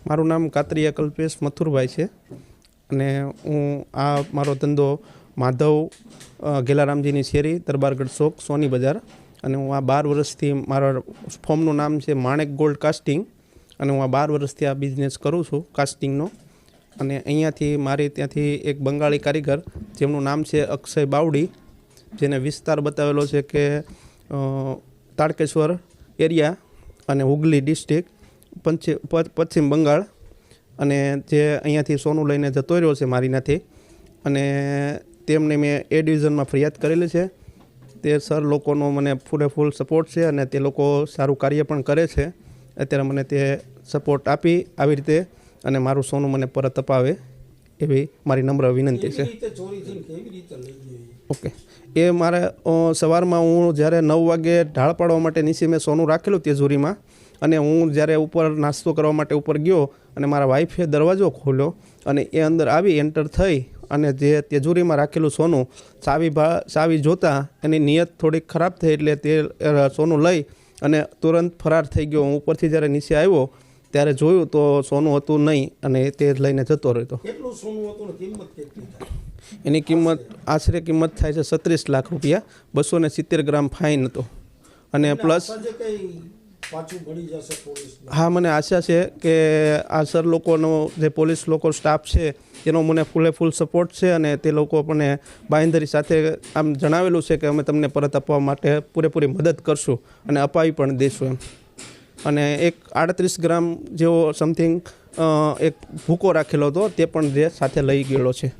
મારું નામ કાતરિયા કલ્પેશ મથુરભાઈ છે અને હું આ મારો ધંધો માધવ ગેલારામજીની શેરી દરબારગઢ ચોક સોની બજાર અને હું આ 12 વર્ષથી મારા ફોર્મનું નામ છે માણેક ગોલ્ડ કાસ્ટિંગ અને હું આ 12 વર્ષથી આ બિઝનેસ કરું છું કાસ્ટિંગનો અને અહીંયાથી મારી ત્યાંથી એક બંગાળી કારીગર જેમનું નામ છે અક્ષય બાવડી જેને વિસ્તાર બતાવેલો છે કે તાડકેશ્વર એરિયા અને હુગલી ડિસ્ટ્રિક્ટ પશ્ચિમ બંગાળ અને જે અહીંયાથી સોનું લઈને જતો રહ્યો છે મારીનાથી અને તેમને મેં એ ડિવિઝનમાં ફરિયાદ કરેલી છે તે સર લોકોનો મને ફૂલ સપોર્ટ છે અને તે લોકો સારું કાર્ય પણ કરે છે અત્યારે મને તે સપોર્ટ આપી આવી રીતે અને મારું સોનું મને પરત અપાવે એવી મારી નમ્ર વિનંતી છે ઓકે એ મારે સવારમાં હું જ્યારે 9 વાગે ઢાળ પાડવા માટે નીચે મેં સોનું રાખેલું તિજોરીમાં અને હું જ્યારે ઉપર નાસ્તો કરવા માટે ઉપર ગયો અને મારા વાઈફે દરવાજો ખોલ્યો અને એ અંદર આવી એન્ટર થઈ અને જે તિજોરીમાં રાખેલું સોનું ચાવી જોતાં એની નિયત થોડીક ખરાબ થઈ એટલે તે સોનું લઈ અને તુરંત ફરાર થઈ ગયો. હું ઉપરથી જ્યારે નીચે આવ્યો ત્યારે જોયું તો સોનું હતું નહીં અને તે લઈને જતો રહ્યો. એની કિંમત આશરે કિંમત થાય છે 36 લાખ રૂપિયા. 270 ગ્રામ ફાઇન હતો અને પ્લસ હા મને આશા છે કે આ સર લોકોનો જે પોલીસ લોકો સ્ટાફ છે એનો મને ફૂલ સપોર્ટ છે અને તે લોકો મને બાંયધરી સાથે આમ જણાવેલું છે કે અમે તમને પરત આપવા માટે પૂરેપૂરી મદદ કરશું અને અપાવી પણ દઈશું એમ. અને એક 38 ગ્રામ જેવો સમથિંગ એક ભૂકો રાખેલો હતો તે પણ જે સાથે લઈ ગયેલો છે.